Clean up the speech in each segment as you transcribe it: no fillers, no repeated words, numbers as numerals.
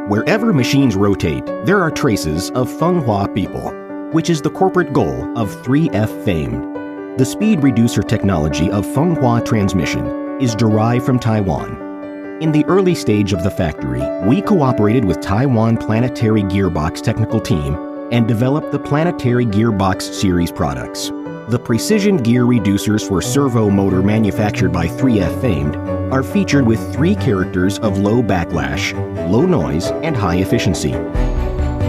Wherever machines rotate, there are traces of Fenghua people, which is the corporate goal of 3F Famed. The speed reducer technology of Fenghua transmission is derived from Taiwan. In the early stage of the factory, we cooperated with Taiwan Planetary Gearbox technical team and developed the Planetary Gearbox series products. The precision gear reducers for servo motor manufactured by 3F Famed are featured with 3 characters of low backlash, low noise, and high efficiency.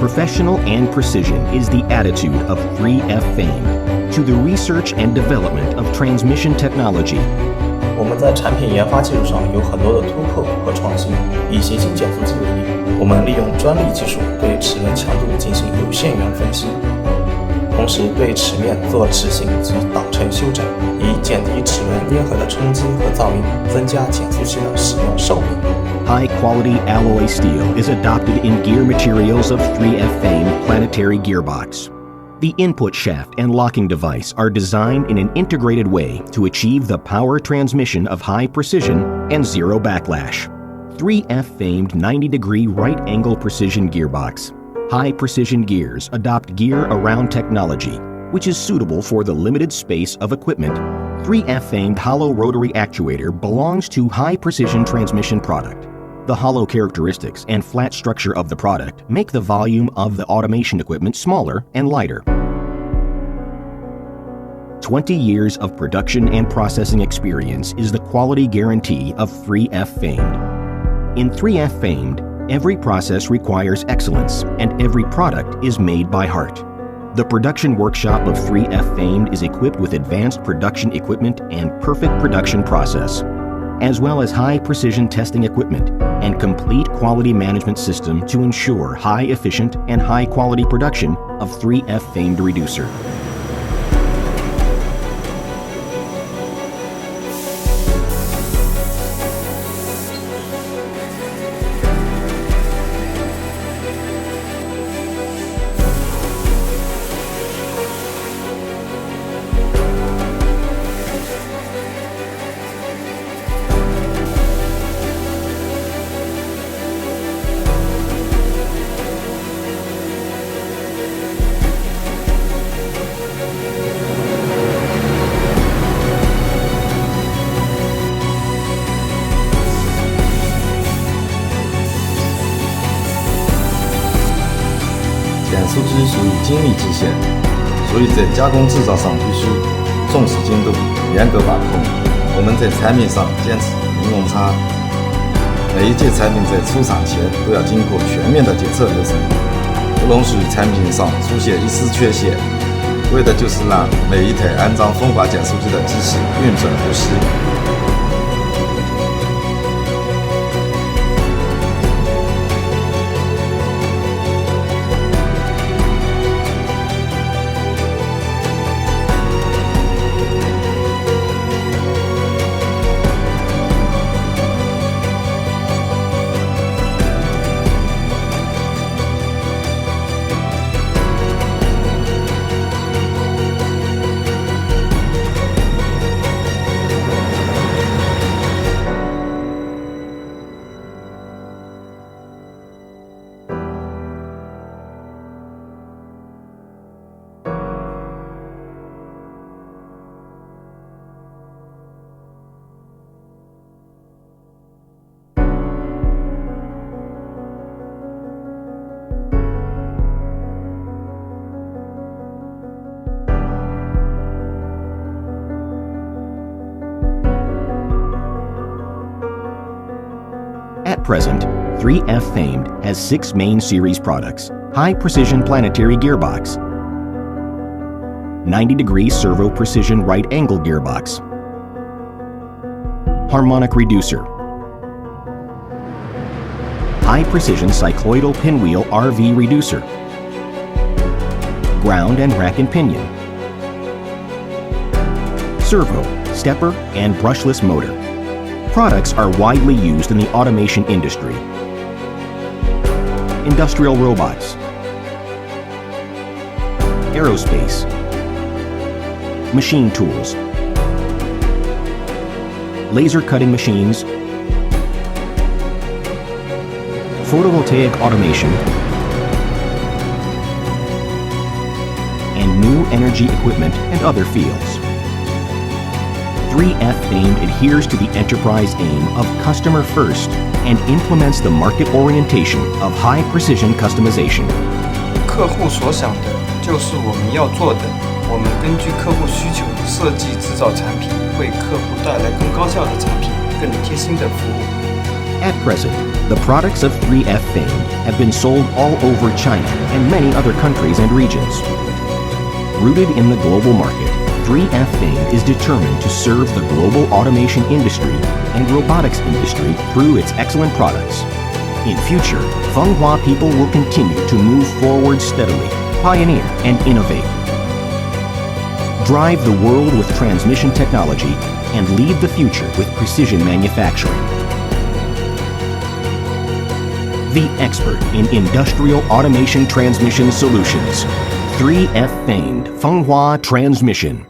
Professional and precision is the attitude of 3F Famed to the research and development of transmission technology. 我们在产品研发技术上有很多的突破和创新。以行星减速机为例，我们利用专利技术对齿轮强度进行有限元分析，同时对齿面做齿形及挡尘修整，以减低齿轮粘合的冲击和噪音，增加减速器的使用寿命。High-quality alloy steel is adopted in gear materials of 3F Famed Planetary Gearbox. The input shaft and locking device are designed in an integrated way to achieve the power transmission of high precision and zero backlash. 3F Famed 90-degree right-angle precision gearbox. High-precision gears adopt gear-around technology, which is suitable for the limited space of equipment. 3F Famed hollow rotary actuator belongs to high-precision transmission product. The hollow characteristics and flat structure of the product make the volume of the automation equipment smaller and lighter. 20 years of production and processing experience is the quality guarantee of 3F Famed. In 3F Famed, every process requires excellence and every product is made by heart. The production workshop of 3F Famed is equipped with advanced production equipment and perfect production process, as well as high-precision testing equipment and complete quality management system to ensure high-efficient and high-quality production of 3F Famed reducer.减速机属于精密机械，所以在加工制造上必须重视精度，严格把控。我们在产品上坚持零误差，每一件产品在出厂前都要经过全面的检测流程，不容许产品上出现一丝缺陷，为的就是让每一台安装风滑减速机的机器运转无息。At present, 3F Famed has 6 main series products: high-precision planetary gearbox, 90-degree servo precision right-angle gearbox, harmonic reducer, high-precision cycloidal pinwheel RV reducer, ground and rack and pinion, servo, stepper, and brushless motor. Products are widely used in the automation industry, industrial robots, aerospace, machine tools, laser cutting machines, photovoltaic automation, and new energy equipment and other fields. 3F Famed adheres to the enterprise aim of customer first and implements the market orientation of high-precision customization. 客户所想的就是我们要做的，我们根据客户需求设计制造产品，为客户带来更高效的产品，更贴心的服务。 At present, the products of 3F Famed have been sold all over China and many other countries and regions. Rooted in the global market, 3F Famed is determined to serve the global automation industry and robotics industry through its excellent products. In future, Fenghua people will continue to move forward steadily, pioneer and innovate. Drive the world with transmission technology and lead the future with precision manufacturing. The expert in industrial automation transmission solutions. 3F Famed Fenghua Transmission.